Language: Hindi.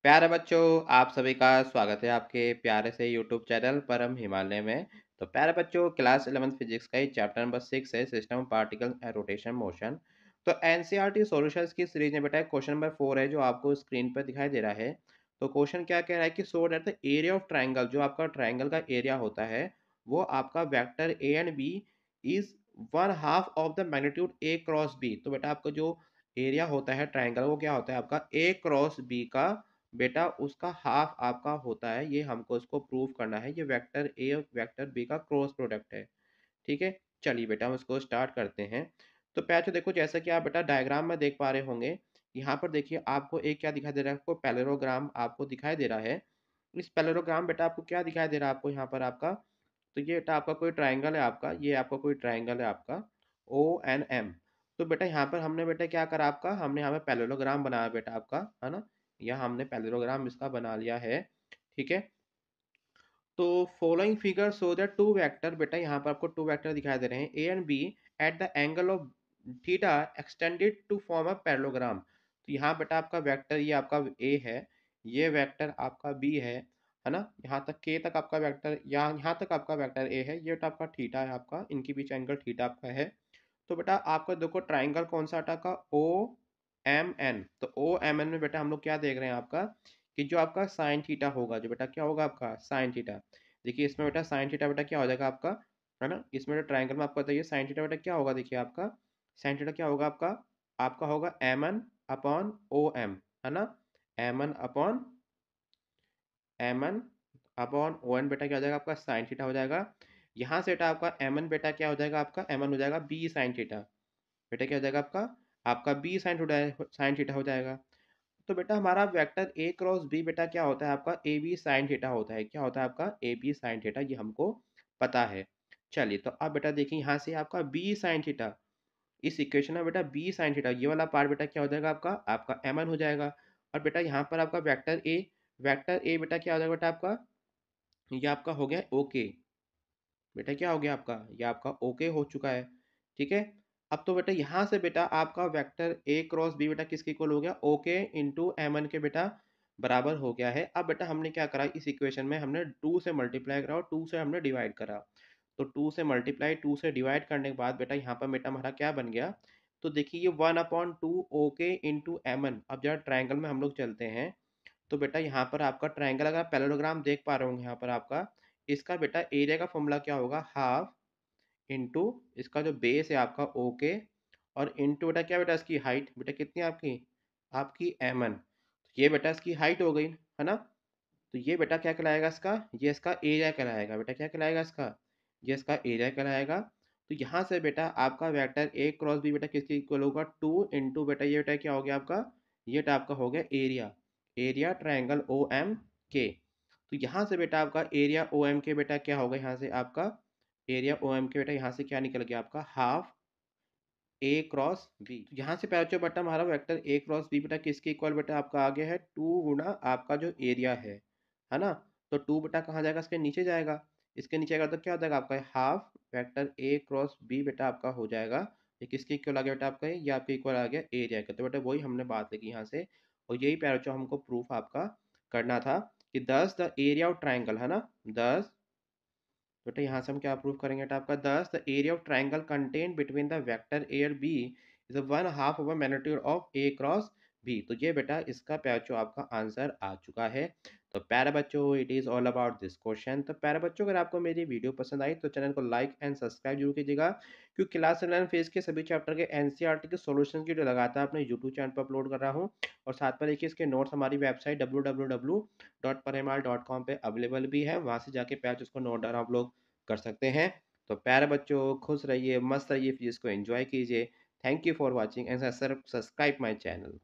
प्यारे बच्चों, आप सभी का स्वागत है आपके प्यारे से यूट्यूब चैनल परम हिमालय में। तो प्यारे बच्चों, क्लास 11th फिजिक्स का ही चैप्टर नंबर 6 है system particle and rotation motion. तो एनसीईआरटी सॉल्यूशंस की सीरीज में बेटा क्वेश्चन नंबर 4 है जो आपको स्क्रीन पर दिखाई दे रहा है। तो क्वेश्चन क्या कह रहा है कि so that the area of triangle, जो आपका ट्राइंगल का एरिया होता है वो आपका vector A and B is 1/2 of the magnitude A cross B. तो बेटा आपका जो एरिया होता है ट्राइंगल वो क्या होता है आपका ए क्रॉस बी का बेटा उसका हाफ आपका होता है। ये हमको इसको प्रूव करना है। ये वेक्टर ए और वेक्टर बी का क्रॉस प्रोडक्ट है। ठीक है, चलिए बेटा हम इसको स्टार्ट करते हैं। तो पैचो देखो, जैसा कि आप बेटा डायग्राम में देख पा रहे होंगे, यहाँ पर देखिए आपको एक क्या दिखाई दे रहा है, आपको पैरेललोग्राम आपको दिखाई दे रहा है। इस पैरेललोग्राम बेटा आपको क्या दिखाई दे रहा है आपको यहाँ पर आपका, तो ये बेटा आपका कोई ट्राइंगल है आपका, ये आपका कोई ट्राइंगल है आपका ओ एन एम। तो बेटा यहाँ पर हमने बेटा क्या करा आपका, हमने यहाँ पे पैरेललोग्राम बनाया बेटा आपका, है ना। यह हमने पैरेललोग्राम इसका बना लिया है। ठीक है, तो following figure show that two vector, बेटा यहाँ पर आपको टू वेक्टर दिखाई दे रहे हैं A and B at the angle of theta extended to form a parallelogram. तो यहाँ बेटा आपका वेक्टर ये आपका ए है, ये वेक्टर आपका बी है ना। यहाँ तक के तक आपका वेक्टर, यहाँ तक आपका वेक्टर ए है, ये बेटा आपका थीटा है आपका, इनके बीच एंगल थीटा आपका है। तो बेटा आपका देखो ट्राइंगल कौन सा अटा का, ओ एम एन। तो ओ एम एन में बेटा हम लोग क्या देख रहे हैं आपका कि जो आपका साइन थीटा होगा, जो बेटा क्या होगा आपका साइन थीटा। देखिए इसमें बेटा साइन थीटा बेटा क्या हो जाएगा आपका, है ना। इसमें बेटा ट्राइंगल में आपको बताइए साइन थीटा बेटा क्या होगा, देखिए आपका साइन थीटा क्या होगा आपका, आपका होगा M N upon O M, है ना। M N upon O N बेटा क्या हो जाएगा आपका साइन थीटा हो जाएगा। यहाँ से बेटा आपका एम एन बेटा क्या हो जाएगा आपका, एम एन हो जाएगा बी साइन थीटा। बेटा क्या हो जाएगा आपका, आपका बी साइन थीटा हो जाएगा। तो बेटा हमारा वेक्टर ए क्रॉस बी बेटा क्या होता है आपका, ए बी साइन थीटा होता है। क्या होता है आपका ए बी साइन थीटा, ये हमको पता है। चलिए तो अब बेटा देखिए यहाँ से आपका बी साइन थीटा, इस इक्वेशन में बेटा बी साइन थीटा ये वाला पार्ट बेटा क्या हो जाएगा आपका, आपका एम एन हो जाएगा। और बेटा यहाँ पर आपका वेक्टर ए बेटा क्या हो जाएगा बेटा आपका, ये आपका हो गया ओके। बेटा क्या हो गया आपका, ये आपका ओके हो चुका है। ठीक है, अब तो बेटा यहाँ से बेटा आपका वेक्टर ए क्रॉस बी बेटा किसके इक्वल हो गया, ओके इंटू एम एन के बेटा बराबर हो गया है। अब बेटा हमने क्या करा, इस इक्वेशन में हमने 2 से मल्टीप्लाई करा और 2 से हमने डिवाइड करा। तो 2 से मल्टीप्लाई 2 से डिवाइड करने के बाद बेटा यहाँ पर बेटा हमारा क्या बन गया, तो देखिए ये 1/2 ओके इंटू एम एन। अब जरा ट्राइंगल में हम लोग चलते हैं। तो बेटा यहाँ पर आपका ट्राइंगल अगर पैरेललोग्राम देख पा रहे होंगे यहाँ पर आपका, इसका बेटा एरिया का फॉर्मूला क्या होगा, हाफ इंटू इसका जो बेस है आपका ओके, और इंटू बेटा क्या बेटा इसकी हाइट बेटा कितनी है आपकी, आपकी एम एन। ये बेटा इसकी हाइट हो गई, है ना। तो ये बेटा क्या कहलाएगा इसका, ये इसका एरिया कहलाएगा। बेटा क्या कहलाएगा इसका, ये इसका एरिया कहलाएगा। तो यहाँ से बेटा आपका वेक्टर ए क्रॉस बी बेटा किसके इक्वल होगा, 2 इंटू बेटा ये बेटा क्या हो गया आपका, ये बेटा आपका हो गया area, area triangle O M के। तो यहाँ से बेटा आपका एरिया ओ एम के बेटा क्या होगा, यहाँ से आपका एरिया ओ एम के बेटा यहाँ से क्या निकल गया आपका, हाफ ए क्रॉस बी। तो यहाँ से पैचो बेटा हमारा वेक्टर ए क्रॉस बी बेटा किसके इक्वल बेटा आपका आ गया है, 2 गुना आपका जो एरिया है ना। तो 2 बेटा कहाँ जाएगा, इसके नीचे जाएगा। इसके नीचे आएगा तो क्या हो जाएगा आपका half vector A cross B बेटा आपका हो जाएगा। ये किसके इक्वल आ गया बेटा आपका, ये आपके इक्वल आ गया एरिया का। तो बेटा वही हमने बात लगी यहाँ से, और यही पैचो हमको प्रूफ आपका करना था कि 10 द एरिया ऑफ ट्राइंगल, है ना। 10 बेटा यहाँ से हम क्या प्रूव करेंगे बेटा आपका, 10 the area of triangle contain between the vector A और B is 1/2 of magnitude of A cross B. तो ये बेटा इसका पैचो आपका आंसर आ चुका है। तो प्यारे बच्चों, it is all about this question. तो प्यारे बच्चों, अगर आपको मेरी वीडियो पसंद आई तो चैनल को लाइक एंड सब्सक्राइब जरूर कीजिएगा, क्योंकि क्लास 11 फेज के सभी चैप्टर के एनसीईआरटी के सॉल्यूशन की जो लगातार अपने यूट्यूब चैनल पर अपलोड कर रहा हूँ। और साथ में देखिए इसके नोट्स हमारी वेबसाइट www.parimal.com पे अवेलेबल भी है, वहाँ से जाके पैच उसको नोट डाउन आप लोग कर सकते हैं। तो प्यारे बच्चों, खुश रहिए, मस्त रहिए, फिजिक्स को एंजॉय कीजिए। Thank you for watching and subscribe my channel.